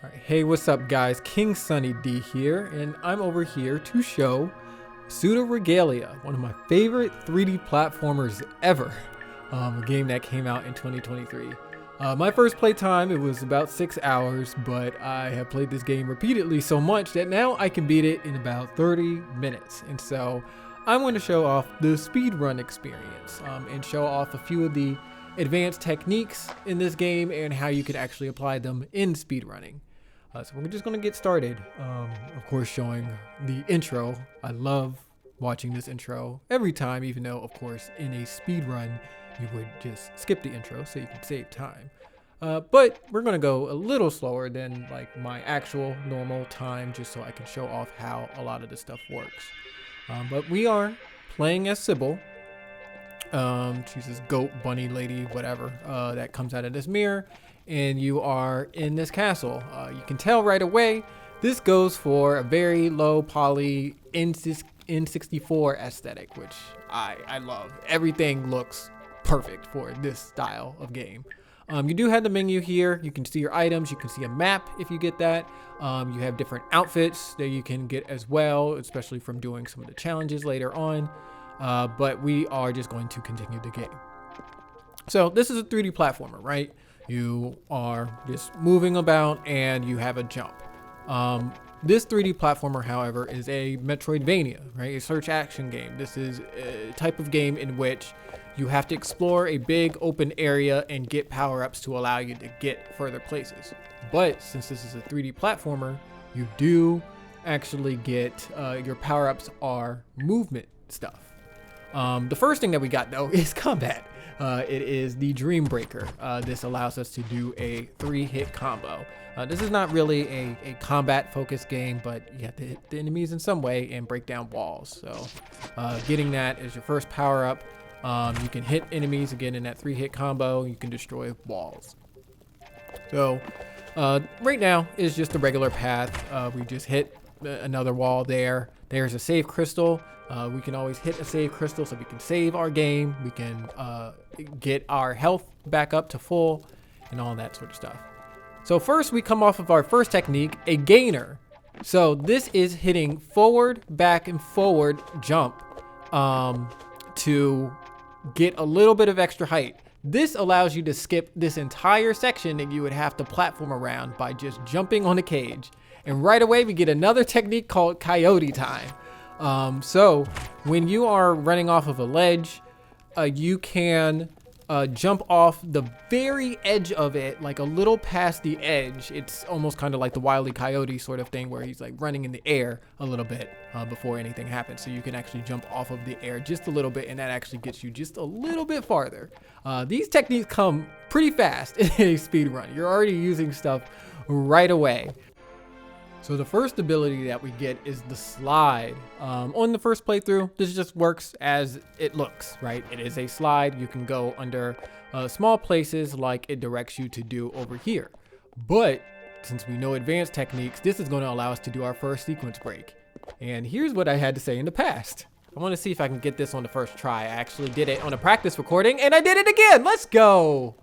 Alright, hey, what's up guys? KingSunnyD here, and I'm over here to show Pseudoregalia, one of my favorite 3D platformers ever. A game that came out in 2023. My first playtime, it was about 6 hours, but I have played this game repeatedly so much that now I can beat it in about 30 minutes. And so I'm going to show off the speedrun experience and show off a few of the advanced techniques in this game and how you can actually apply them in speedrunning. So we're just going to get started, of course showing the intro. I love watching this intro every time, even though of course in a speedrun you would just skip the intro so you can save time. But we're going to go a little slower than like my actual normal time just so I can show off how a lot of this stuff works. But we are playing as Sybil. She's this goat bunny lady, whatever, that comes out of this mirror. And you are in this castle. You can tell right away, this goes for a very low poly N64 aesthetic, which I love. Everything looks perfect for this style of game. You do have the menu here. You can see your items. You can see a map if you get that. You have different outfits that you can get as well, especially from doing some of the challenges later on. But we are just going to continue the game. So this is a 3D platformer, right? You are just moving about and you have a jump. This 3D platformer, however, is a Metroidvania, right? A search action game. This is a type of game in which you have to explore a big open area and get power-ups to allow you to get further places. But since this is a 3D platformer, you do actually get your power-ups are movement stuff. The first thing that we got though is combat. It is the Dream Breaker. This allows us to do a 3-hit combo. This is not really a combat focused game, but you have to hit the enemies in some way and break down walls. So getting that is your first power up. You can hit enemies again in that 3-hit combo. You can destroy walls. So right now is just a regular path. We just hit another wall there. There's a save crystal. We can always hit a save crystal so we can save our game. We can get our health back up to full and all that sort of stuff. So first we come off of our first technique, a gainer. So this is hitting forward, back, and forward jump to get a little bit of extra height. This allows you to skip this entire section that you would have to platform around by just jumping on a cage. And right away we get another technique called coyote time. So when you are running off of a ledge, you can jump off the very edge of it, like a little past the edge. It's almost kind of like the Wile E. Coyote sort of thing where he's like running in the air a little bit before anything happens. So you can actually jump off of the air just a little bit, and that actually gets you just a little bit farther. These techniques come pretty fast in a speed run. You're already using stuff right away. So the first ability that we get is the slide. On the first playthrough, this just works as it looks, right? It is a slide. You can go under small places like it directs you to do over here. But since we know advanced techniques, this is going to allow us to do our first sequence break. And here's what I had to say in the past. I want to see if I can get this on the first try. I actually did it on a practice recording and I did it again. Let's go.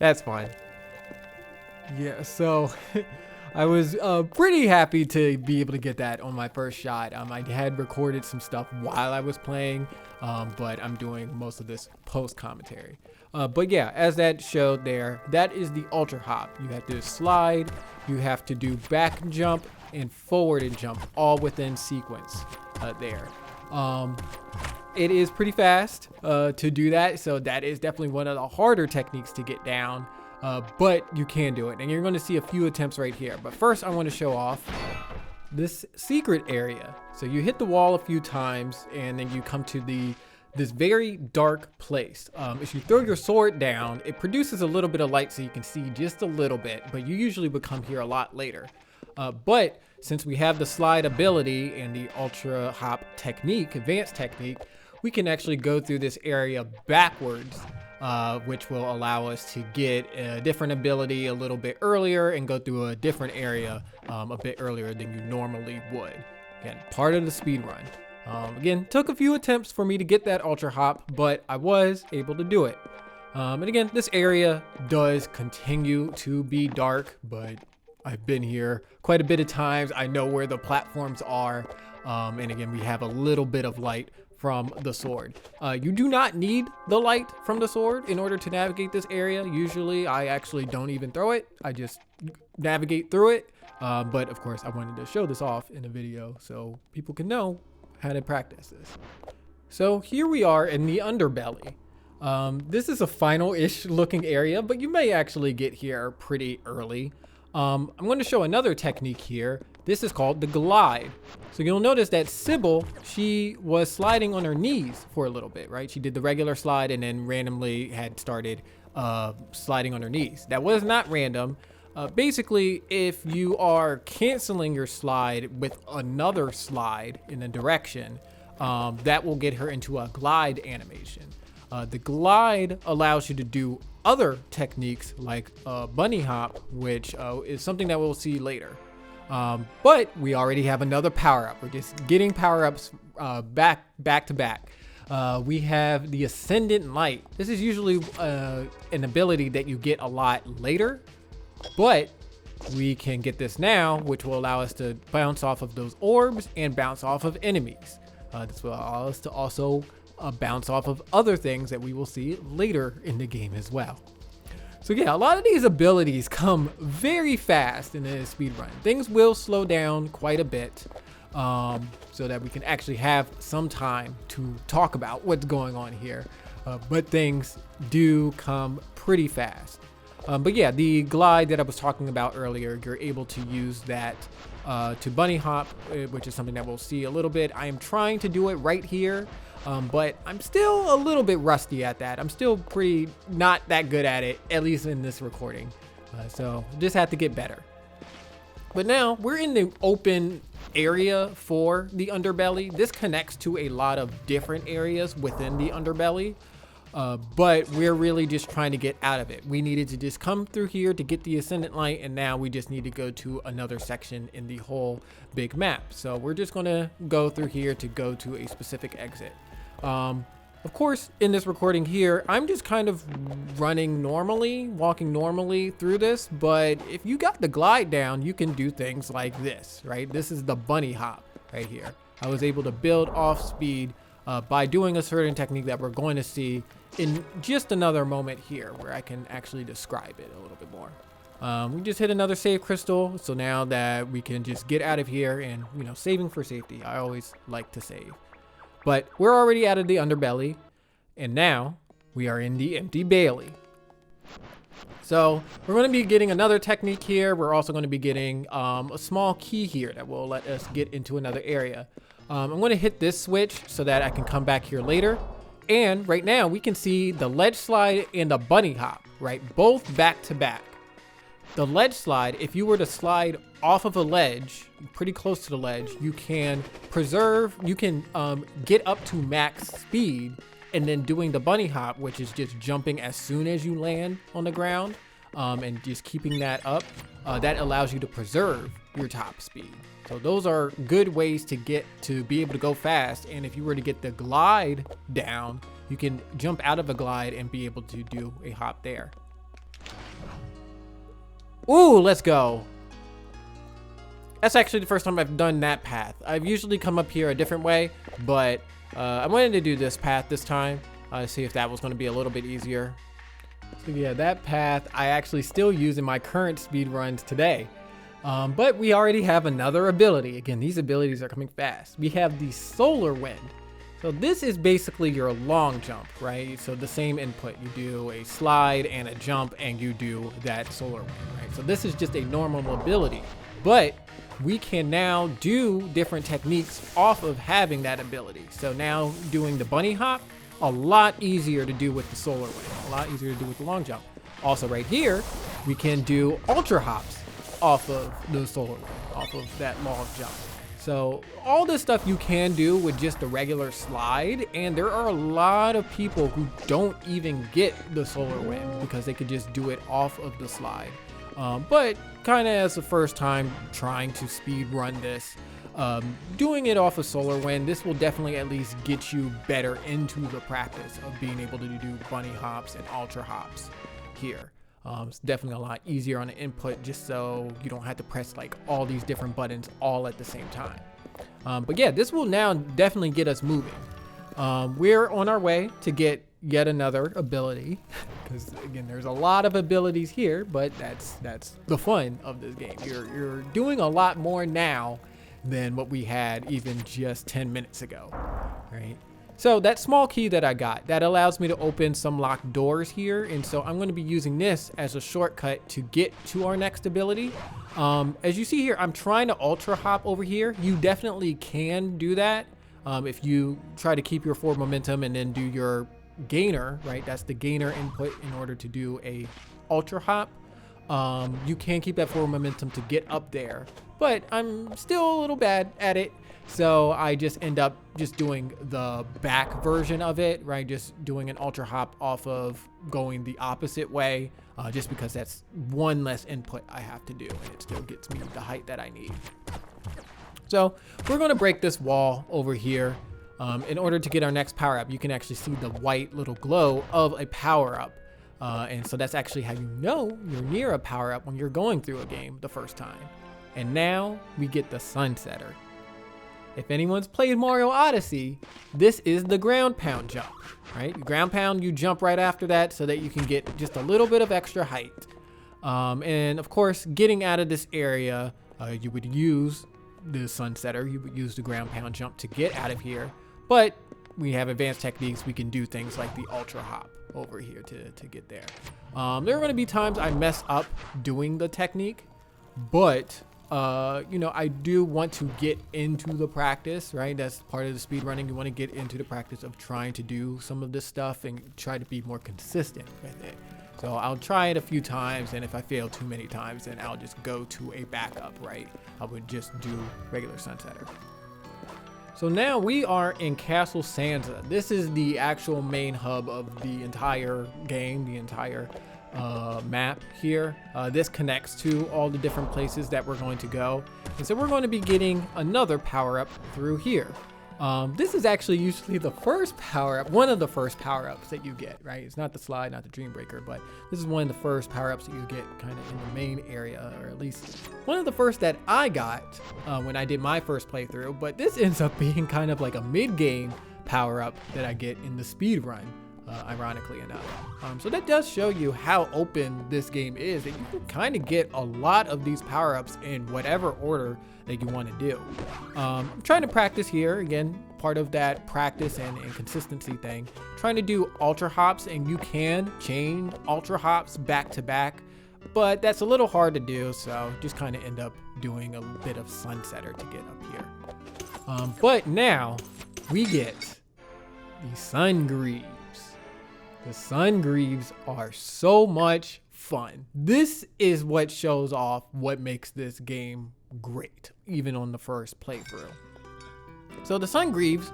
That's fine. Yeah, so I was pretty happy to be able to get that on my first shot. I had recorded some stuff while I was playing, but I'm doing most of this post commentary. But yeah, as that showed there, that is the ultra hop. You have to slide, you have to do back jump and forward and jump all within sequence there. It is pretty fast to do that, so that is definitely one of the harder techniques to get down. But you can do it, and you're going to see a few attempts right here. But first I want to show off this secret area. So you hit the wall a few times and then you come to this very dark place. If you throw your sword down, it produces a little bit of light so you can see just a little bit, but you usually would come here a lot later. But since we have the slide ability and the ultra hop technique, advanced technique, we can actually go through this area backwards, which will allow us to get a different ability a little bit earlier and go through a different area a bit earlier than you normally would. Again, part of the speed run. Again, took a few attempts for me to get that ultra hop, but I was able to do it. And again, this area does continue to be dark, but I've been here quite a bit of times. I know where the platforms are. And again, we have a little bit of light from the sword. You do not need the light from the sword in order to navigate this area. Usually I actually don't even throw it. I just navigate through it. But of course I wanted to show this off in a video so people can know how to practice this. So here we are in the underbelly. This is a final-ish looking area, but you may actually get here pretty early. I'm going to show another technique here. This is called the glide. So you'll notice that Sybil, she was sliding on her knees for a little bit, right? She did the regular slide and then randomly had started sliding on her knees. That was not random. Basically, if you are canceling your slide with another slide in a direction, that will get her into a glide animation. The glide allows you to do other techniques like bunny hop, which is something that we'll see later. But we already have another power-up. We're just getting power-ups back to back. We have the Ascendant Light. This is usually an ability that you get a lot later, but we can get this now, which will allow us to bounce off of those orbs and bounce off of enemies. This will allow us to also bounce off of other things that we will see later in the game as well. So yeah, a lot of these abilities come very fast in the speedrun. Things will slow down quite a bit so that we can actually have some time to talk about what's going on here. But things do come pretty fast. But yeah, the glide that I was talking about earlier, you're able to use that to bunny hop, which is something that we'll see a little bit. I am trying to do it right here. But I'm still a little bit rusty at that. I'm still pretty not that good at it, at least in this recording. So just have to get better. But now we're in the open area for the underbelly. This connects to a lot of different areas within the underbelly. But we're really just trying to get out of it. We needed to just come through here to get the Ascendant Light, and now we just need to go to another section in the whole big map. So we're just gonna go through here to go to a specific exit. Of course, in this recording here, I'm just kind of running normally, walking normally through this, but if you got the glide down, you can do things like this, right? This is the bunny hop right here. I was able to build off speed by doing a certain technique that we're going to see in just another moment here where I can actually describe it a little bit more. We just hit another save crystal, so now that we can just get out of here and, you know, saving for safety. I always like to save. But we're already out of the underbelly, and now we are in the empty Bailey. So we're going to be getting another technique here. We're also going to be getting a small key here that will let us get into another area. I'm going to hit this switch so that I can come back here later. And right now we can see the ledge slide and the bunny hop, right? Both back to back. The ledge slide, if you were to slide off of a ledge, pretty close to the ledge, you can get up to max speed, and then doing the bunny hop, which is just jumping as soon as you land on the ground, and just keeping that up, that allows you to preserve your top speed. So those are good ways to be able to go fast. And if you were to get the glide down, you can jump out of a glide and be able to do a hop there. Ooh, let's go. That's actually the first time I've done that path. I've usually come up here a different way, but I wanted to do this path this time to see if that was going to be a little bit easier. So yeah, that path I actually still use in my current speed runs today. But we already have another ability. Again, these abilities are coming fast. We have the Solar Wind. So this is basically your long jump, right? So the same input, you do a slide and a jump and you do that solar wind, right? So this is just a normal mobility, but we can now do different techniques off of having that ability. So now doing the bunny hop, a lot easier to do with the solar wind, a lot easier to do with the long jump. Also right here, we can do ultra hops off of the solar wind, off of that long jump. So all this stuff you can do with just a regular slide, and there are a lot of people who don't even get the solar wind because they could just do it off of the slide. But kind of as the first time trying to speed run this, Doing it off of Solar Wind, this will definitely at least get you better into the practice of being able to do bunny hops and ultra hops here. It's definitely a lot easier on the input, just so you don't have to press like all these different buttons all at the same time. But yeah, this will now definitely get us moving. We're on our way to get yet another ability, because again, there's a lot of abilities here, but that's the fun of this game. You're doing a lot more now than what we had even just 10 minutes ago, right? So that small key that I got, that allows me to open some locked doors here. And so I'm going to be using this as a shortcut to get to our next ability. As you see here, I'm trying to ultra hop over here. You definitely can do that if you try to keep your forward momentum and then do your gainer, right? That's the gainer input in order to do a ultra hop. You can keep that forward momentum to get up there, but I'm still a little bad at it. So I just end up just doing the back version of it, right? Just doing an ultra hop off of going the opposite way, just because that's one less input I have to do, and it still gets me the height that I need. So we're going to break this wall over here. In order to get our next power up, you can actually see the white little glow of a power up. And so that's actually how you know you're near a power up when you're going through a game the first time. And now we get the Sunsetter. If anyone's played Mario Odyssey, this is the ground pound jump, right? Ground pound, you jump right after that so that you can get just a little bit of extra height. And of course, getting out of this area, you would use the Sunsetter, you would use the ground pound jump to get out of here. But we have advanced techniques. We can do things like the ultra hop over here to get there. There are going to be times I mess up doing the technique, but you know, I do want to get into the practice, right? That's part of the speed running. You want to get into the practice of trying to do some of this stuff and try to be more consistent with it. So I'll try it a few times, and if I fail too many times, then I'll just go to a backup, right? I would just do regular Sunsetter. So now we are in Castle Sansa. This is the actual main hub of the entire game, the entire map here. This connects to all the different places that we're going to go. And so we're going to be getting another power up through here. This is actually usually the first power up, one of the first power ups that you get, right? It's not the slide, not the dream breaker, but this is one of the first power ups that you get kind of in the main area, or at least one of the first that I got when I did my first playthrough. But this ends up being kind of like a mid-game power up that I get in the speed run. Ironically enough. So that does show you how open this game is, that you can kind of get a lot of these power-ups in whatever order that you want to do. I'm trying to practice here, again, part of that practice and consistency thing. Trying to do ultra hops, and you can chain ultra hops back to back, but that's a little hard to do, so just kind of end up doing a bit of Sunsetter to get up here. But now we get the Sun Greaves. The Sun Greaves are so much fun. This is what shows off what makes this game great, even on the first playthrough. So the Sun Greaves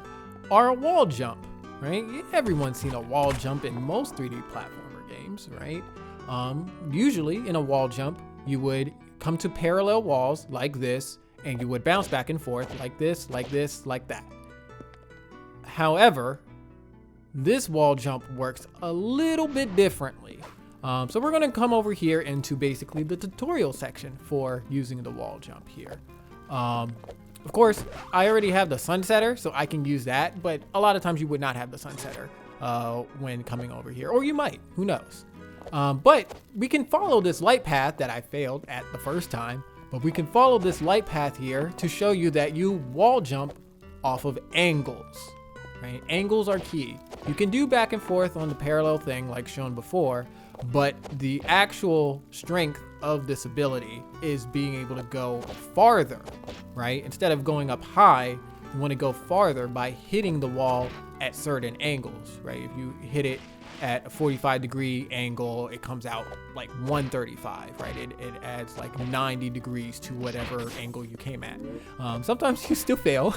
are a wall jump, right? Everyone's seen a wall jump in most 3D platformer games, right? Usually in a wall jump, you would come to parallel walls like this, and you would bounce back and forth like this, like this, like that. However, this wall jump works a little bit differently. So we're going to come over here into basically the tutorial section for using the wall jump here. Of course, I already have the Sunsetter, so I can use that, but a lot of times you would not have the Sunsetter when coming over here, or you might, who knows. But we can follow this light path that I failed at the first time, but we can follow this light path here to show you that you wall jump off of angles. Right? Angles are key. You can do back and forth on the parallel thing like shown before, but the actual strength of this ability is being able to go farther, right? Instead of going up high, you want to go farther by hitting the wall at certain angles, right? If you hit it at a 45-degree angle, it comes out like 135, right? It adds like 90 degrees to whatever angle you came at. Sometimes you still fail,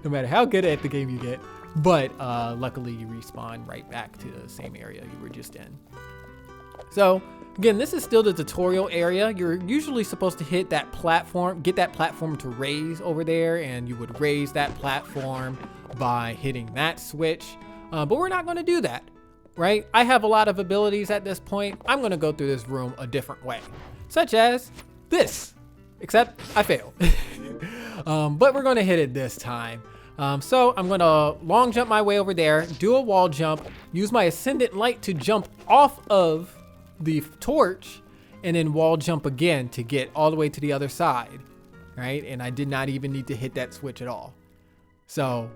no matter how good at the game you get, but luckily you respawn right back to the same area you were just in. So Again, this is still the tutorial area. You're usually supposed to hit that platform, get that platform to raise over there, and you would raise that platform by hitting that switch. But we're not going to do that, right? I have a lot of abilities at this point. I'm going to go through this room a different way, such as this, except I failed. But we're going to hit it this time. So I'm going to long jump my way over there, do a wall jump, use my ascendant light to jump off of the torch, and then wall jump again to get all the way to the other side, right? And I did not even need to hit that switch at all. So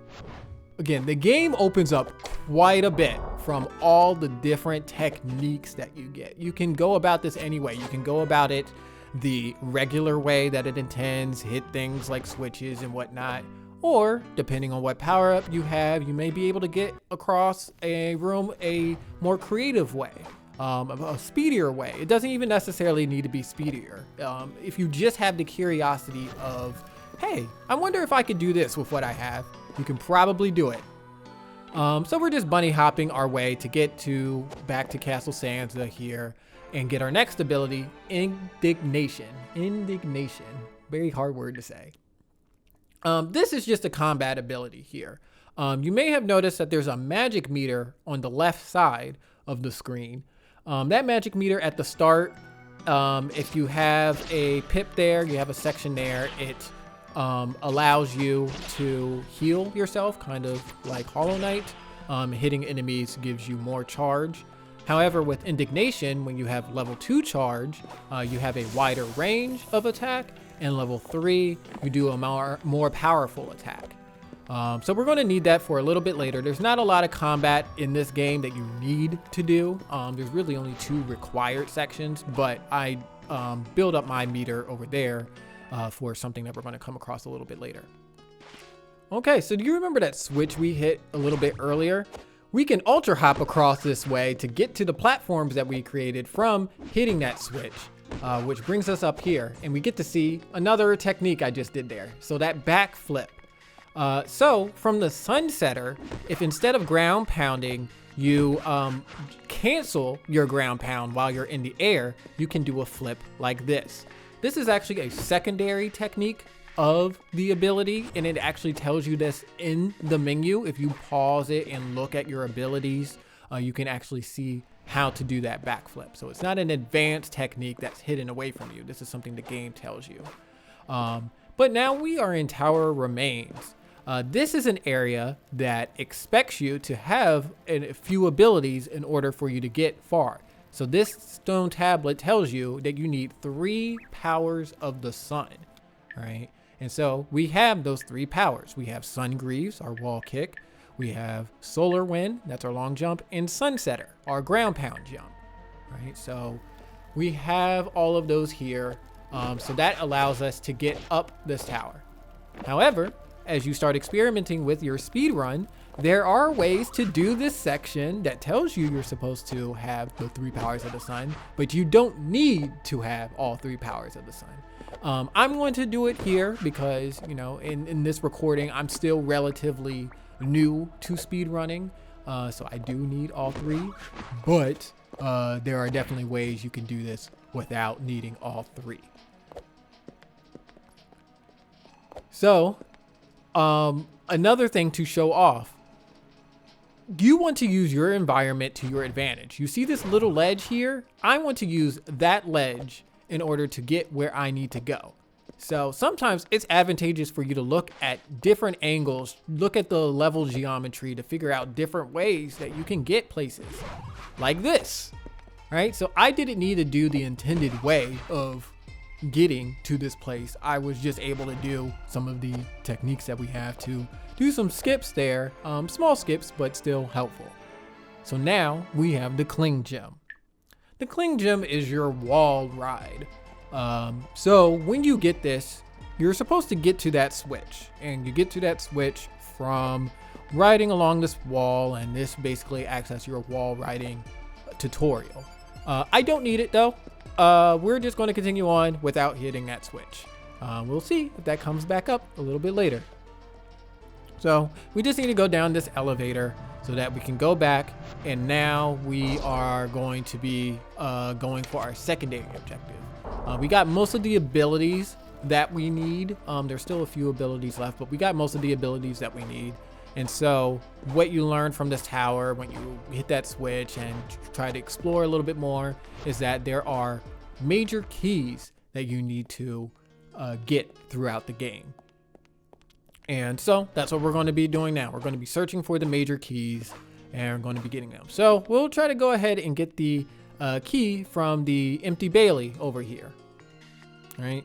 again, the game opens up quite a bit from all the different techniques that you get. You can go about this anyway. You can go about it the regular way that it intends, hit things like switches and whatnot, or depending on what power up you have, you may be able to get across a room a more creative way, a speedier way. It doesn't even necessarily need to be speedier. If you just have the curiosity of, hey, I wonder if I could do this with what I have, you can probably do it. So we're just bunny hopping our way to get back to Castle Sansa here and get our next ability, Indignation. Indignation, very hard word to say. This is just a combat ability here. You may have noticed that there's a magic meter on the left side of the screen. That magic meter at the start, if you have a pip there, you have a section there, it allows you to heal yourself, kind of like Hollow Knight. Hitting enemies gives you more charge. However, with Indignation, when you have level 2 charge, you have a wider range of attack, and level 3, you do a more powerful attack. So we're going to need that for a little bit later. There's not a lot of combat in this game that you need to do. There's really only 2 required sections, but I build up my meter over there for something that we're going to come across a little bit later. Okay, so do you remember that switch we hit a little bit earlier? We can ultra hop across this way to get to the platforms that we created from hitting that switch, which brings us up here, and we get to see another technique I just did there. So that backflip. So from the Sunsetter, if instead of ground pounding, you cancel your ground pound while you're in the air, you can do a flip like this. This is actually a secondary technique of the ability, and it actually tells you this in the menu. If you pause it and look at your abilities, you can actually see how to do that backflip. So it's not an advanced technique that's hidden away from you. This is something the game tells you. But now we are in Tower Remains. This is an area that expects you to have a few abilities in order for you to get far. So this stone tablet tells you that you need 3 powers of the sun, right? And so we have those 3 powers. We have Sun Greaves, our wall kick. We have Solar Wind, that's our long jump, and Sunsetter, our ground pound jump, right? So we have all of those here. So that allows us to get up this tower. However, as you start experimenting with your speed run, there are ways to do this section that tells you you're supposed to have the 3 powers of the sun, but you don't need to have all 3 powers of the sun. I'm going to do it here because, you know, in this recording, I'm still relatively new to speed running. So I do need all 3, but there are definitely ways you can do this without needing all 3. So another thing to show off, you want to use your environment to your advantage. You see this little ledge here? I want to use that ledge in order to get where I need to go. So sometimes it's advantageous for you to look at different angles, look at the level geometry to figure out different ways that you can get places like this, right? So I didn't need to do the intended way of getting to this place. I was just able to do some of the techniques that we have to do some skips there, small skips, but still helpful. So now we have the Cling Gem. The Cling Gem is your wall ride. So when you get this, you're supposed to get to that switch, and you get to that switch from riding along this wall, and this basically acts as your wall riding tutorial. I don't need it though. We're just going to continue on without hitting that switch. We'll see if that comes back up a little bit later. So we just need to go down this elevator. so that we can go back, and now we are going to be going for our secondary objective. We got most of the abilities that we need. There's still a few abilities left, but we got most of the abilities that we need. And so what you learn from this tower when you hit that switch and try to explore a little bit more is that there are major keys that you need to get throughout the game. And so that's what we're going to be doing now. We're going to be searching for the major keys and we're going to be getting them. So we'll try to go ahead and get the key from the empty Bailey over here. All right.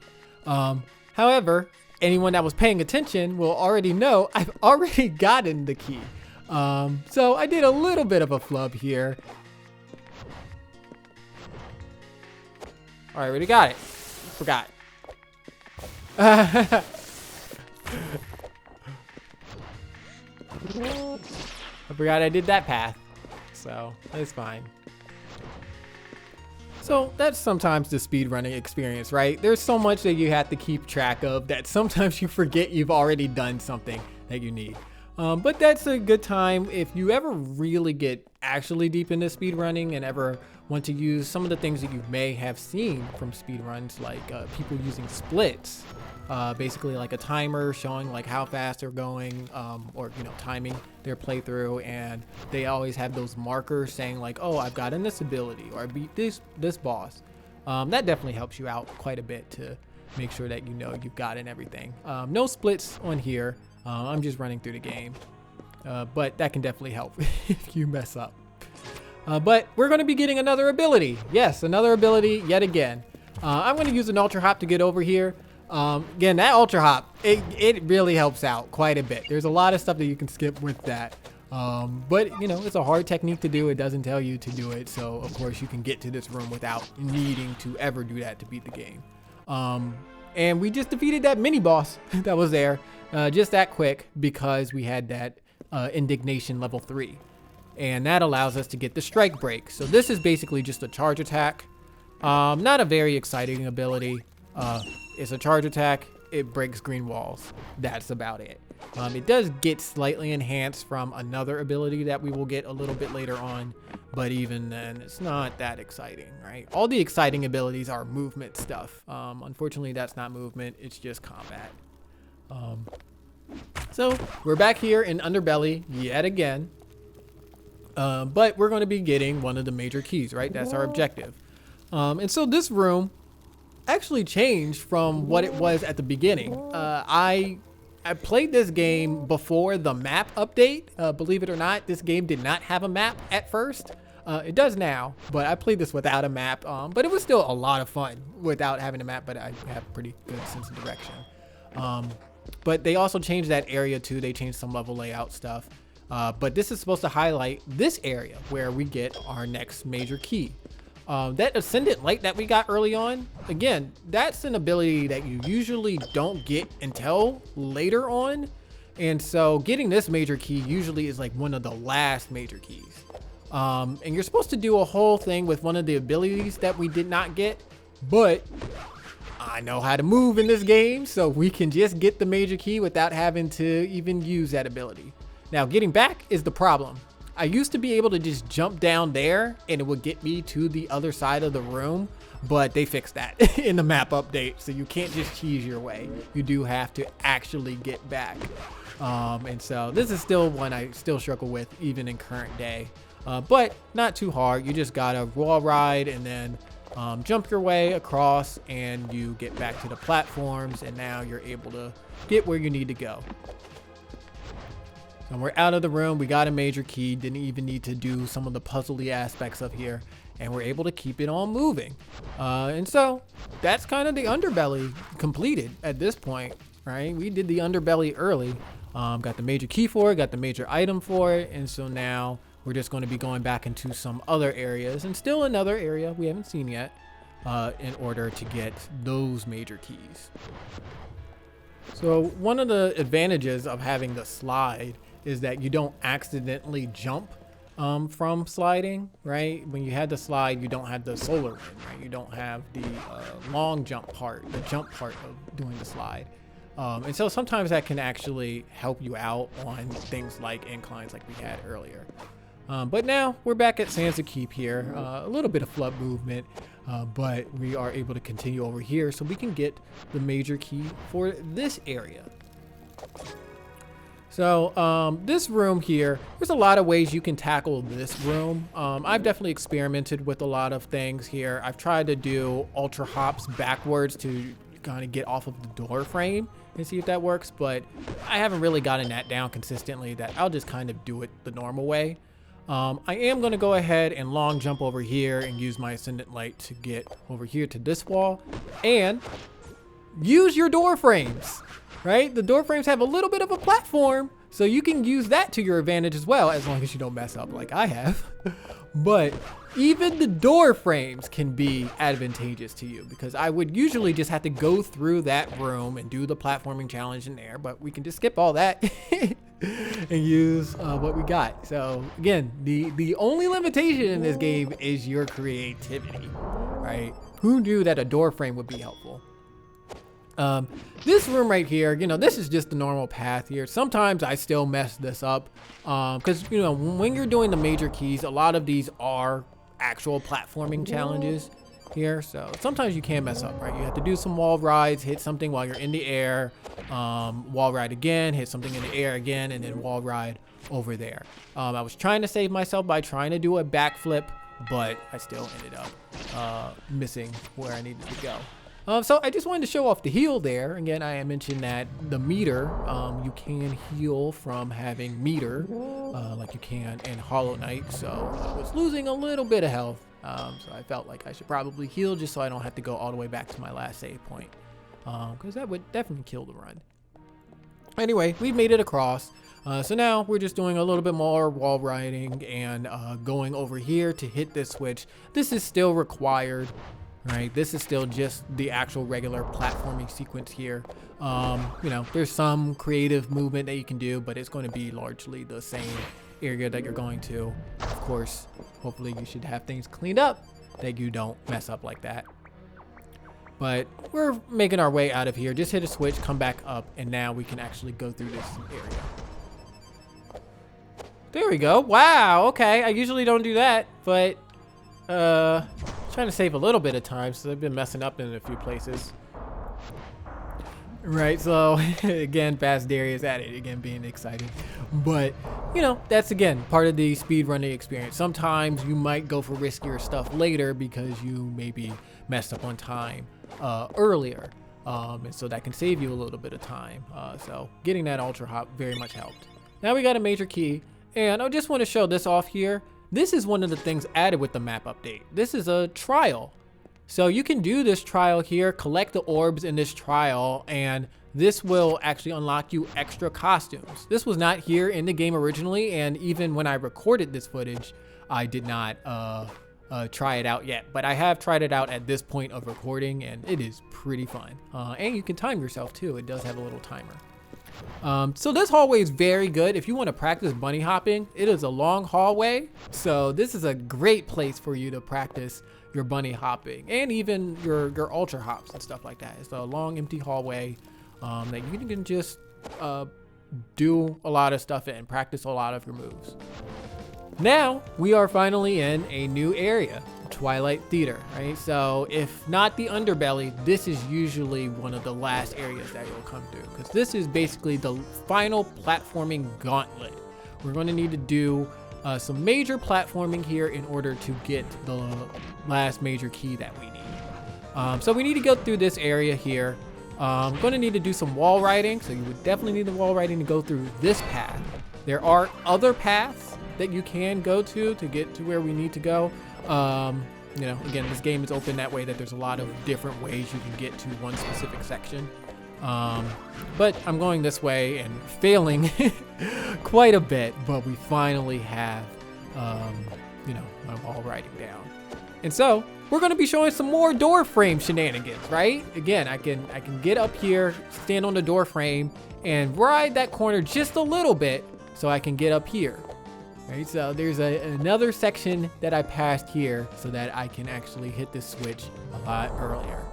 However, anyone that was paying attention will already know I've already gotten the key. So I did a little bit of a flub here. I already got it. Forgot. I forgot I did that path. So it's fine. So that's sometimes the speedrunning experience, right? There's so much that you have to keep track of that sometimes you forget you've already done something that you need. But that's a good time if you ever really get actually deep into speedrunning and ever want to use some of the things that you may have seen from speedruns, like people using splits, basically like a timer showing like how fast they're going, or timing their playthrough, and they always have those markers saying like, oh, I've gotten this ability or I beat this boss. That definitely helps you out quite a bit to make sure that you've gotten everything. No splits on here. I'm just running through the game, but that can definitely help if you mess up. But we're going to be getting another ability. Yes, another ability yet again. I'm going to use an ultra hop to get over here. Again, that ultra hop, it really helps out quite a bit. There's a lot of stuff that you can skip with that. But it's a hard technique to do. It doesn't tell you to do it. So of course you can get to this room without needing to ever do that to beat the game. And we just defeated that mini boss that was there just that quick because we had that indignation level 3. And that allows us to get the strike break. So this is basically just a charge attack. Not a very exciting ability. It's a charge attack. It breaks green walls. That's about it. It does get slightly enhanced from another ability that we will get a little bit later on, but even then it's not that exciting, right? All the exciting abilities are movement stuff. Unfortunately, that's not movement. It's just combat. So we're back here in Underbelly yet again, but we're going to be getting one of the major keys, right? That's our objective. And so this room actually changed from what it was at the beginning. I played this game before the map update. Believe it or not, this game did not have a map at first. It does now, but I played this without a map. But it was still a lot of fun without having a map, but I have pretty good sense of direction. But they also changed that area too. They changed some level layout stuff. But this is supposed to highlight this area where we get our next major key. That Ascendant Light that we got early on, again, that's an ability that you usually don't get until later on. And so getting this major key usually is like one of the last major keys. And you're supposed to do a whole thing with one of the abilities that we did not get, but I know how to move in this game, so we can just get the major key without having to even use that ability. Now, getting back is the problem. I used to be able to just jump down there and it would get me to the other side of the room, but they fixed that in the map update. So you can't just cheese your way. You do have to actually get back. And so this is still one I still struggle with even in current day, but not too hard. You just gotta wall ride and then jump your way across and you get back to the platforms, and now you're able to get where you need to go. And we're out of the room. We got a major key. Didn't even need to do some of the puzzly aspects of here, and we're able to keep it all moving. And so that's kind of the underbelly completed at this point, right? We did the underbelly early. Got the major key for it, got the major item for it, and so now we're just going to be going back into some other areas, and still another area we haven't seen yet, in order to get those major keys. So one of the advantages of having the slide is that you don't accidentally jump from sliding, right? When you had the slide, you don't have the solar wind, right? You don't have the long jump part, the jump part of doing the slide. And so sometimes that can actually help you out on things like inclines like we had earlier. But now we're back at Sansa Keep here. A little bit of flood movement, but we are able to continue over here so we can get the major key for this area. So this room here, there's a lot of ways you can tackle this room. I've definitely experimented with a lot of things here. I've tried to do ultra hops backwards to kind of get off of the door frame and see if that works, but I haven't really gotten that down consistently. That I'll just kind of do it the normal way. I am going to go ahead and long jump over here and use my Ascendant Light to get over here to this wall and use your door frames. Right? The door frames have a little bit of a platform, so you can use that to your advantage as well, as long as you don't mess up like I have. But even the door frames can be advantageous to you, because I would usually just have to go through that room and do the platforming challenge in there, but we can just skip all that and use what we got. So again, the only limitation in this game is your creativity, right? Who knew that a door frame would be helpful? This room right here, you know, this is just the normal path here. Sometimes I still mess this up, because, you know, when you're doing the major keys, a lot of these are actual platforming challenges here. So sometimes you can mess up, right? You have to do some wall rides, hit something while you're in the air, wall ride again, hit something in the air again, and then wall ride over there. I was trying to save myself by trying to do a backflip, but I still ended up missing where I needed to go. So I just wanted to show off the heal there. Again, I mentioned that the meter, you can heal from having meter, like you can in Hollow Knight. So I was losing a little bit of health. So I felt like I should probably heal just so I don't have to go all the way back to my last save point. Because that would definitely kill the run. Anyway, we've made it across. So now we're just doing a little bit more wall riding and going over here to hit this switch. This is still required. Right, this is still just the actual regular platforming sequence here. You know, there's some creative movement that you can do, but it's going to be largely the same area that you're going to. Of course, hopefully you should have things cleaned up that you don't mess up like that. But we're making our way out of here. Just hit a switch, come back up, and now we can actually go through this area. There we go. Wow, okay. I usually don't do that, but trying to save a little bit of time, so I've been messing up in a few places. Right, so again, Fast Darius at it again, being exciting. But you know, that's again part of the speedrunning experience. Sometimes you might go for riskier stuff later because you maybe messed up on time earlier, and so that can save you a little bit of time. So getting that ultra hop very much helped. Now we got a major key, and I just want to show this off here. This is one of the things added with the map update. This is a trial. So you can do this trial here, collect the orbs in this trial, and this will actually unlock you extra costumes. This was not here in the game originally, and even when I recorded this footage, I did not try it out yet. But I have tried it out at this point of recording, and it is pretty fun. And you can time yourself too. It does have a little timer. So this hallway is very good if you want to practice bunny hopping. It is a long hallway, so this is a great place for you to practice your bunny hopping and even your ultra hops and stuff like that. It's a long empty hallway that you can just do a lot of stuff in, practice a lot of your moves. Now we are finally in a new area, Twilight Theater, right? So if not the underbelly, this is usually one of the last areas that you'll come through, because this is basically the final platforming gauntlet. We're going to need to do some major platforming here in order to get the last major key that we need. So we need to go through this area here. I'm going to need to do some wall riding, so you would definitely need the wall riding to go through this path. There are other paths that you can go to get to where we need to go. You know, again, this game is open that way that there's a lot of different ways you can get to one specific section. But I'm going this way and failing quite a bit, but we finally have, you know, my wall riding down. And so we're going to be showing some more door frame shenanigans, right? Again, I can get up here, stand on the door frame and ride that corner just a little bit so I can get up here. Right, so there's another section that I passed here so that I can actually hit this switch a lot earlier.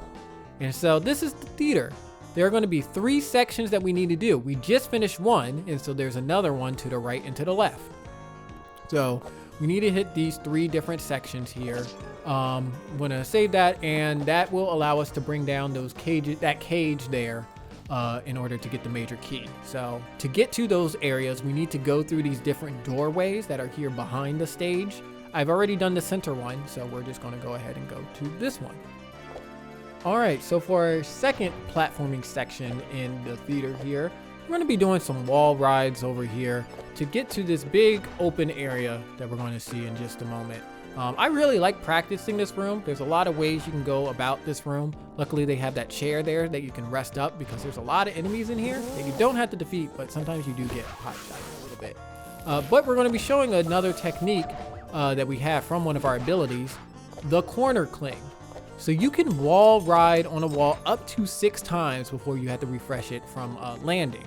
And so this is the theater. there are going to be 3 sections that we need to do. We just finished one, and so there's another one to the right and to the left. So we need to hit these 3 different sections here. I'm going to save that, and that will allow us to bring down those cages, that cage there, in order to get the major key. So to get to those areas, we need to go through these different doorways that are here behind the stage. I've already done the center one, so we're just going to go ahead and go to this one. All right, so for our second platforming section in the theater here, we're going to be doing some wall rides over here to get to this big open area that we're going to see in just a moment. I really like practicing this room. There's a lot of ways you can go about this room. Luckily, they have that chair there that you can rest up because there's a lot of enemies in here that you don't have to defeat, but sometimes you do get hot shot a little bit. But we're going to be showing another technique that we have from one of our abilities, the corner cling. So you can wall ride on a wall up to 6 times before you have to refresh it from landing.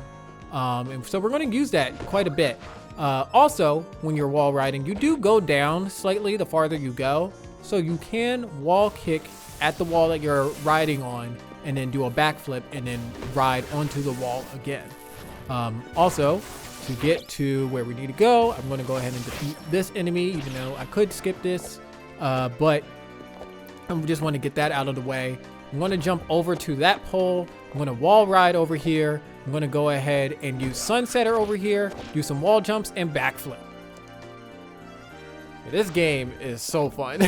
And so we're going to use that quite a bit. Also, when you're wall riding, you do go down slightly the farther you go. So you can wall kick at the wall that you're riding on and then do a backflip and then ride onto the wall again. Also, to get to where we need to go, I'm going to go ahead and defeat this enemy, even though I could skip this, but I just want to get that out of the way. I'm going to jump over to that pole. I'm going to wall ride over here. I'm going to go ahead and use Sunsetter over here, do some wall jumps and backflip. This game is so fun.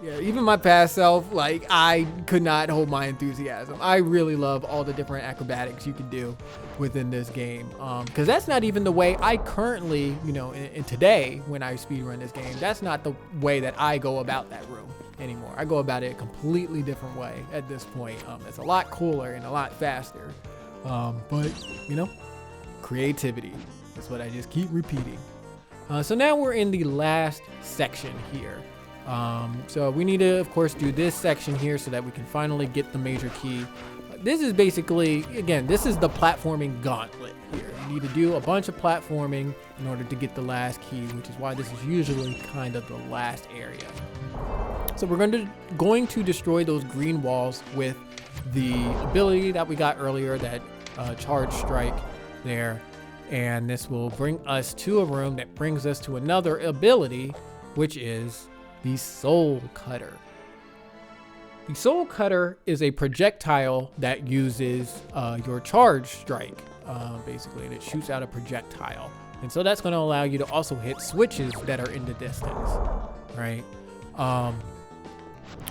Yeah, even my past self, like, I could not hold my enthusiasm. I really love all the different acrobatics you can do within this game. Because that's not even the way I currently, you know, in today, when I speedrun this game, that's not the way that I go about that room anymore. I go about it a completely different way at this point. It's a lot cooler and a lot faster. But, you know, creativity is what I just keep repeating. So now we're in the last section here. So we need to, of course, do this section here so that we can finally get the major key. This is basically, again, this is the platforming gauntlet here. You need to do a bunch of platforming in order to get the last key, which is why this is usually kind of the last area. So we're going to destroy those green walls with the ability that we got earlier, that charge strike there. And this will bring us to a room that brings us to another ability, which is the Soul Cutter. The Soul Cutter is a projectile that uses your charge strike, basically, and it shoots out a projectile. And so that's going to allow you to also hit switches that are in the distance, right?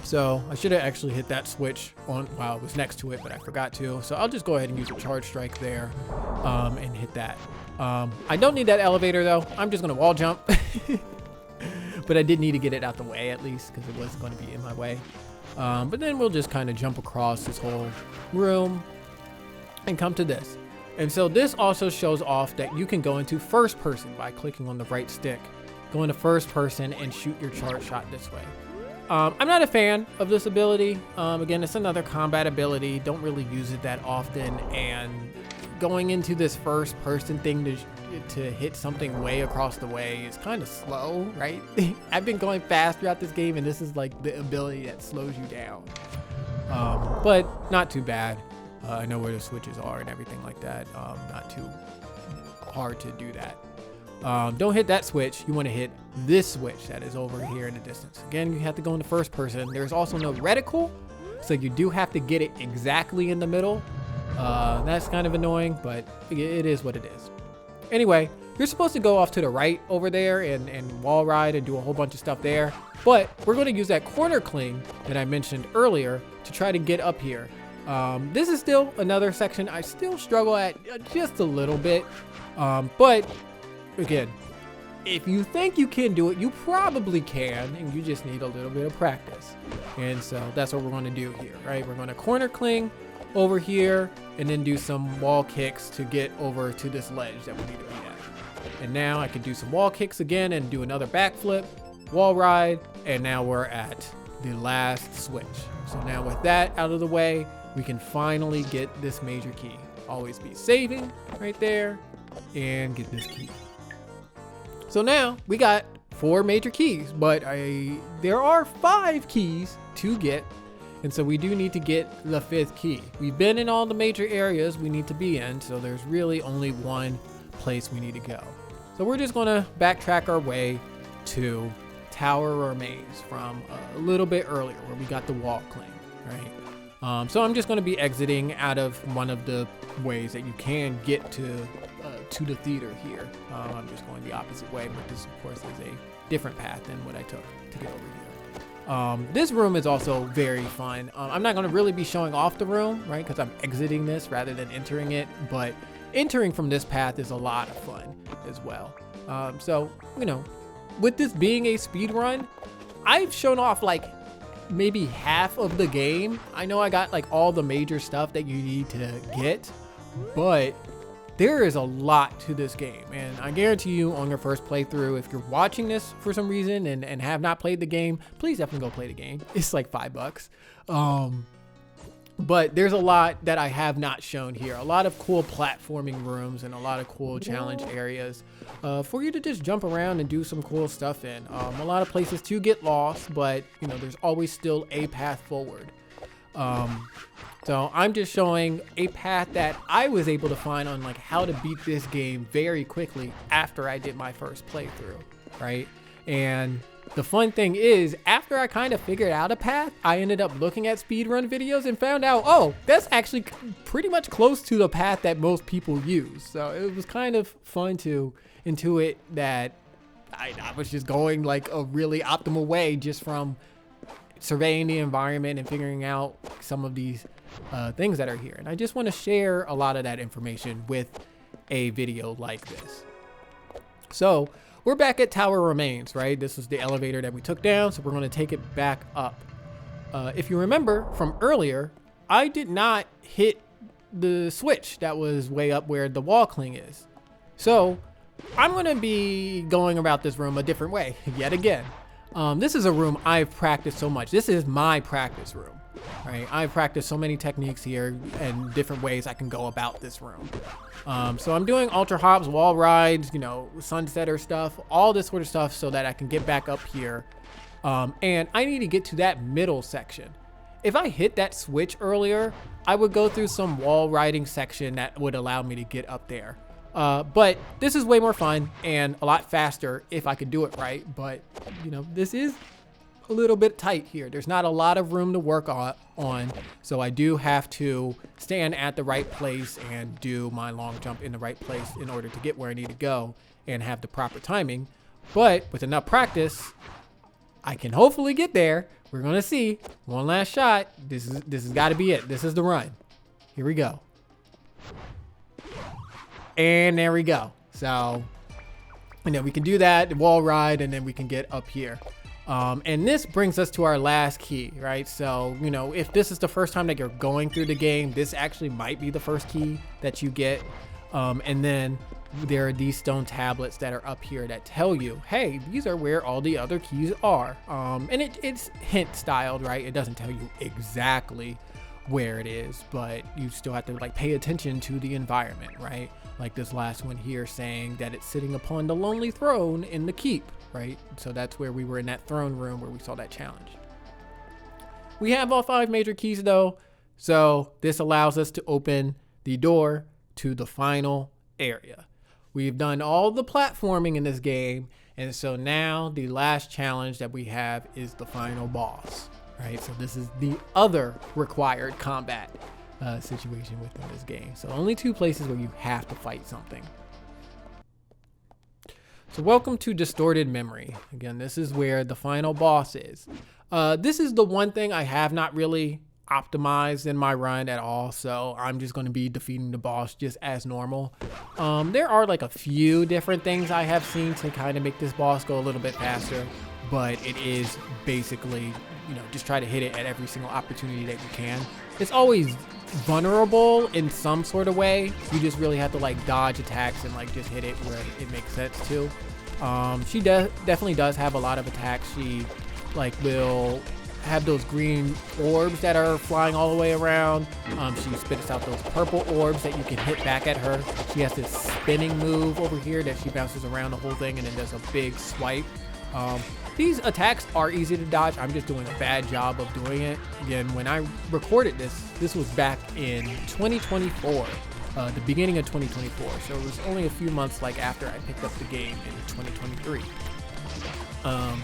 So I should have actually hit that switch on while it was next to it, but I forgot to. So I'll just go ahead and use a charge strike there and hit that. I don't need that elevator though. I'm just going to wall jump. But I did need to get it out the way at least because it wasn't going to be in my way. But then we'll just kind of jump across this whole room and come to this. And so this also shows off that you can go into first person by clicking on the right stick. Go into first person and shoot your charge shot this way. I'm not a fan of this ability. Again, it's another combat ability. Don't really use it that often. And going into this first person thing to hit something way across the way is kind of slow, right? I've been going fast throughout this game, and this is like the ability that slows you down. But not too bad. I know where the switches are and everything like that. Not too hard to do that. Don't hit that switch. You want to hit this switch that is over here in the distance. Again, you have to go into first person. There's also no reticle, so you do have to get it exactly in the middle. That's kind of annoying, but it is what it is. Anyway, you're supposed to go off to the right over there and wall ride and do a whole bunch of stuff there. But we're going to use that corner cling that I mentioned earlier to try to get up here. This is still another section I still struggle at just a little bit. But again, if you think you can do it, you probably can, and you just need a little bit of practice. And so that's what we're going to do here, right? We're going to corner cling over here and then do some wall kicks to get over to this ledge that we need to be at. And now I can do some wall kicks again and do another backflip, wall ride, and now we're at the last switch. So now with that out of the way, we can finally get this major key. Always be saving right there and get this key. So now we got 4 major keys, but there are 5 keys to get. And so we do need to get the 5th key. We've been in all the major areas we need to be in, so there's really only one place we need to go. So we're just gonna backtrack our way to Tower Remains from a little bit earlier where we got the wall cling, right? So I'm just gonna be exiting out of one of the ways that you can get to the theater here. I'm just going the opposite way, but this of course is a different path than what I took to get over here. This room is also very fun. I'm not going to really be showing off the room, right, because I'm exiting this rather than entering it, but entering from this path is a lot of fun as well. So, you know, with this being a speed run, I've shown off like maybe half of the game. I know I got like all the major stuff that you need to get, but there is a lot to this game, and I guarantee you on your first playthrough, if you're watching this for some reason and have not played the game, please definitely go play the game. It's like $5. But there's a lot that I have not shown here. A lot of cool platforming rooms and a lot of cool challenge areas for you to just jump around and do some cool stuff in. A lot of places to get lost, but you know, there's always still a path forward. So I'm just showing a path that I was able to find on like how to beat this game very quickly after I did my first playthrough, right? And the fun thing is, after I kind of figured out a path, I ended up looking at speedrun videos and found out, oh, that's actually pretty much close to the path that most people use. So it was kind of fun to intuit that I was just going like a really optimal way just from surveying the environment and figuring out some of these things that are here. And I just want to share a lot of that information with a video like this. So we're back at Tower Remains, right? This is the elevator that we took down, so we're going to take it back up. If you remember from earlier, I did not hit the switch that was way up where the wall cling is. So I'm going to be going about this room a different way yet again. This is a room I've practiced so much. This is my practice room, right? I've practiced so many techniques here and different ways I can go about this room. So I'm doing ultra hops, wall rides, you know, sunsetter stuff, all this sort of stuff so that I can get back up here. And I need to get to that middle section. If I hit that switch earlier, I would go through some wall riding section that would allow me to get up there. But this is way more fun and a lot faster if I could do it right. But, you know, this is a little bit tight here. There's not a lot of room to work on. So I do have to stand at the right place and do my long jump in the right place in order to get where I need to go and have the proper timing. But with enough practice, I can hopefully get there. We're going to see. One last shot. This has got to be it. This is the run. Here we go. And there we go. So, and then we can do that, the wall ride, and then we can get up here. And this brings us to our last key, right? So, you know, if this is the first time that you're going through the game, this actually might be the first key that you get. And then there are these stone tablets that are up here that tell you, hey, these are where all the other keys are. And it's hint styled, right? It doesn't tell you exactly where it is, but you still have to like pay attention to the environment, right? Like this last one here saying that it's sitting upon the lonely throne in the keep, right? So that's where we were in that throne room where we saw that challenge. We have all 5 major keys though, so this allows us to open the door to the final area. We've done all the platforming in this game, and so now the last challenge that we have is the final boss, right? So this is the other required combat situation within this game. So only 2 places where you have to fight something. So welcome to Distorted Memory. Again, this is where the final boss is. This is the one thing I have not really optimized in my run at all, so I'm just going to be defeating the boss just as normal. There are like a few different things I have seen to kind of make this boss go a little bit faster, but it is basically, you know, just try to hit it at every single opportunity that you can. It's always vulnerable in some sort of way. You just really have to like dodge attacks and like just hit it where it makes sense to. She definitely does have a lot of attacks. She like will have those green orbs that are flying all the way around. She spits out those purple orbs that you can hit back at her. She has this spinning move over here that she bounces around the whole thing and then does a big swipe. These attacks are easy to dodge. I'm just doing a bad job of doing it. Again, when I recorded this was back in 2024, the beginning of 2024. So it was only a few months after I picked up the game in 2023. And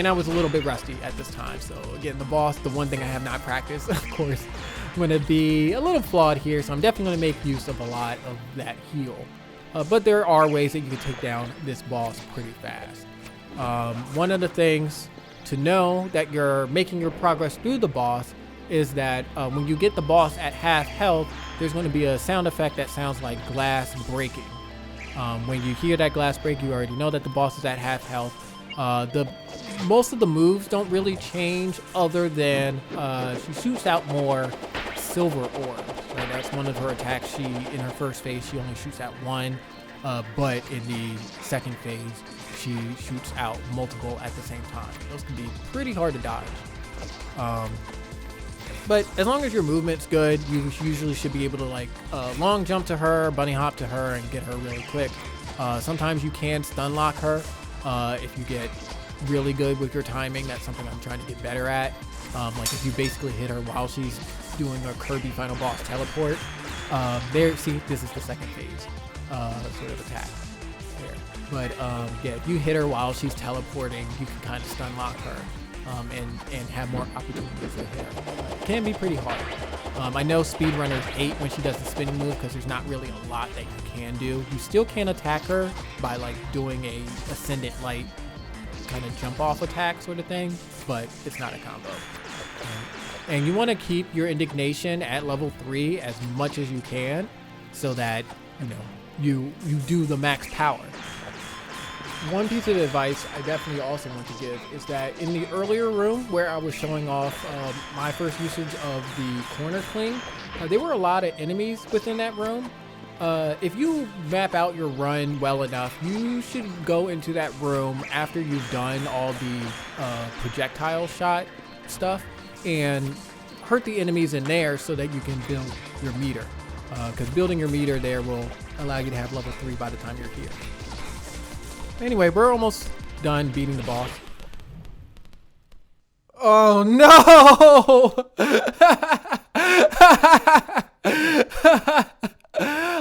I was a little bit rusty at this time. So again, the boss, the one thing I have not practiced, of course, I'm going to be a little flawed here. So I'm definitely going to make use of a lot of that heal. But there are ways that you can take down this boss pretty fast. One of the things to know that you're making your progress through the boss is that when you get the boss at half health, there's going to be a sound effect that sounds like glass breaking. When you hear that glass break, you already know that the boss is at half health. Most of the moves don't really change other than she shoots out more silver ore. Right? That's one of her attacks. In her first phase, she only shoots out one, but in the second phase, she shoots out multiple at the same time. Those can be pretty hard to dodge. But as long as your movement's good, you usually should be able to long jump to her, bunny hop to her, and get her really quick. Sometimes you can stun lock her if you get really good with your timing. That's something I'm trying to get better at. If you basically hit her while she's doing a Kirby final boss teleport. See, this is the second phase sort of attack there. But yeah, if you hit her while she's teleporting, you can kind of stun lock her and have more opportunities to hit her. It can be pretty hard. I know speedrunners hate when she does the spinning move because there's not really a lot that you can do. You still can attack her by doing a ascendant light kind of jump off attack sort of thing, but it's not a combo. And you want to keep your indignation at level 3 as much as you can so that you do the max power. One piece of advice I definitely also want to give is that in the earlier room where I was showing off my first usage of the corner cling, there were a lot of enemies within that room. If you map out your run well enough, you should go into that room after you've done all the projectile shot stuff and hurt the enemies in there so that you can build your meter. Because building your meter there will allow you to have level 3 by the time you're here. Anyway, we're almost done beating the boss. Oh no!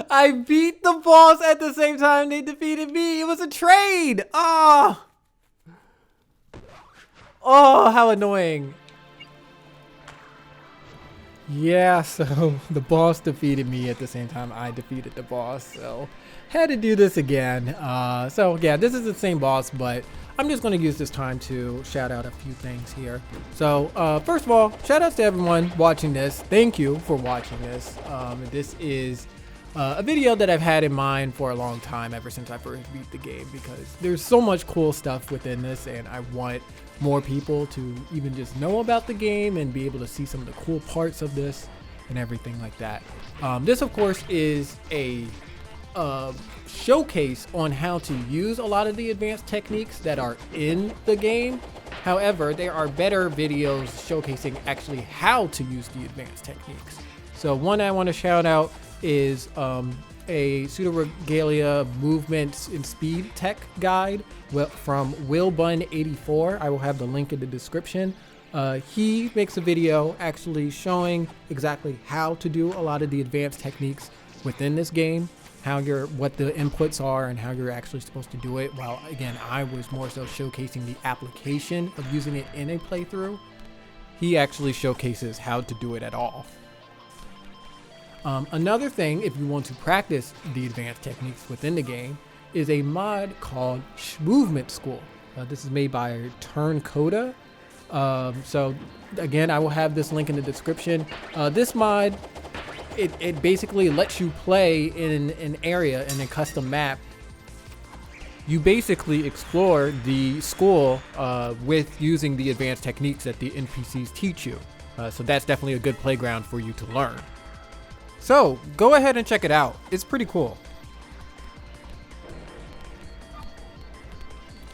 I beat the boss at the same time they defeated me. It was a trade. Oh, how annoying. Yeah, so the boss defeated me at the same time I defeated the boss, so had to do this again. So yeah, this is the same boss, but I'm just going to use this time to shout out a few things here. So first of all, shout outs to everyone watching this. Thank you for watching this. This is a video that I've had in mind for a long time, ever since I first beat the game, because there's so much cool stuff within this and I want more people to even just know about the game and be able to see some of the cool parts of this and everything like that. This of course is a showcase on how to use a lot of the advanced techniques that are in the game. However, there are better videos showcasing actually how to use the advanced techniques. So one I want to shout out is a Pseudoregalia movement and speed tech guide from WillBun84. I will have the link in the description. He makes a video actually showing exactly how to do a lot of the advanced techniques within this game, what the inputs are and how you're actually supposed to do it. While again, I was more so showcasing the application of using it in a playthrough. He actually showcases how to do it at all. Another thing, if you want to practice the advanced techniques within the game, is a mod called Movement School. This is made by Turncoda. So again, I will have this link in the description. This mod, it basically lets you play in an area in a custom map. You basically explore the school with using the advanced techniques that the NPCs teach you. So that's definitely a good playground for you to learn. So go ahead and check it out. It's pretty cool.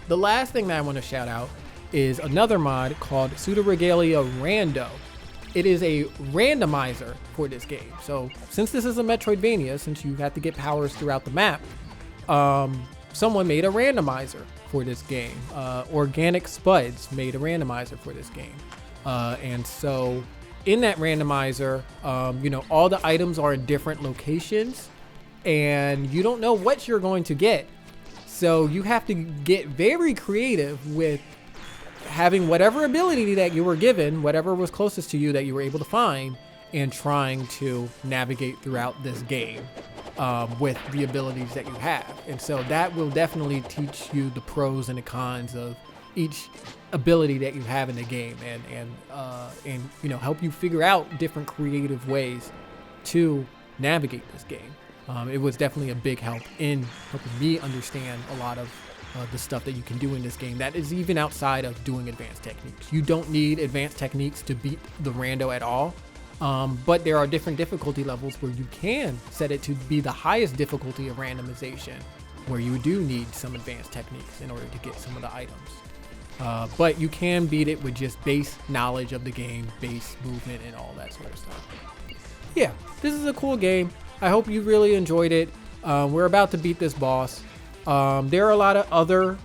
The last thing that I want to shout out is another mod called Pseudoregalia Rando. It is a randomizer for this game. So since this is a Metroidvania, since you have to get powers throughout the map, someone made a randomizer for this game. Organic Spuds made a randomizer for this game. And so in that randomizer, all the items are in different locations and you don't know what you're going to get. So you have to get very creative with having whatever ability that you were given, whatever was closest to you that you were able to find, and trying to navigate throughout this game with the abilities that you have. And so that will definitely teach you the pros and the cons of each ability that you have in the game, and help you figure out different creative ways to navigate this game. It was definitely a big help in helping me understand a lot of the stuff that you can do in this game that is even outside of doing advanced techniques. You don't need advanced techniques to beat the rando at all, but there are different difficulty levels where you can set it to be the highest difficulty of randomization, where you do need some advanced techniques in order to get some of the items. But you can beat it with just base knowledge of the game, base movement, and all that sort of stuff. Yeah, this is a cool game. I hope you really enjoyed it. We're about to beat this boss. There are a lot of other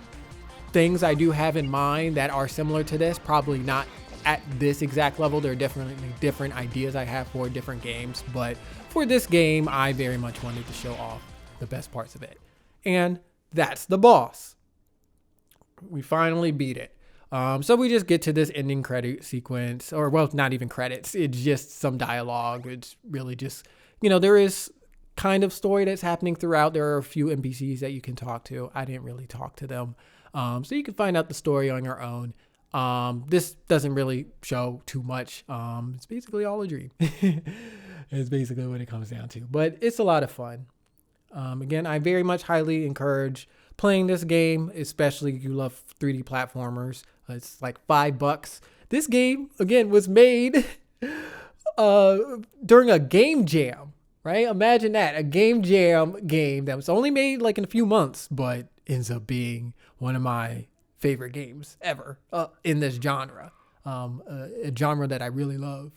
things I do have in mind that are similar to this, probably not at this exact level. There are definitely different ideas I have for different games, but for this game, I very much wanted to show off the best parts of it. And that's the boss. We finally beat it. So we just get to this ending credit sequence, or well, not even credits. It's just some dialogue. It's really just, there is kind of story that's happening throughout. There are a few NPCs that you can talk to. I didn't really talk to them. So you can find out the story on your own. This doesn't really show too much. It's basically all a dream. It's basically what it comes down to, but it's a lot of fun. Again, I very much highly encourage playing this game, especially if you love 3D platformers. It's like $5. This game, again, was made during a game jam, right? Imagine that, a game jam game that was only made like in a few months, but ends up being one of my favorite games ever in this genre, a genre that I really love.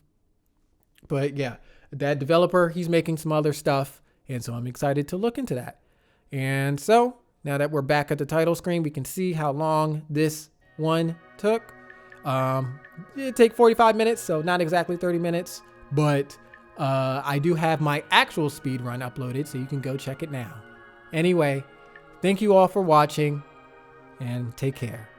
But yeah, that developer, he's making some other stuff, and so I'm excited to look into that. And so now that we're back at the title screen, we can see how long this one took. It take 45 minutes, so not exactly 30 minutes, but I do have my actual speed run uploaded, so you can go check it now. Anyway, thank you all for watching, and take care.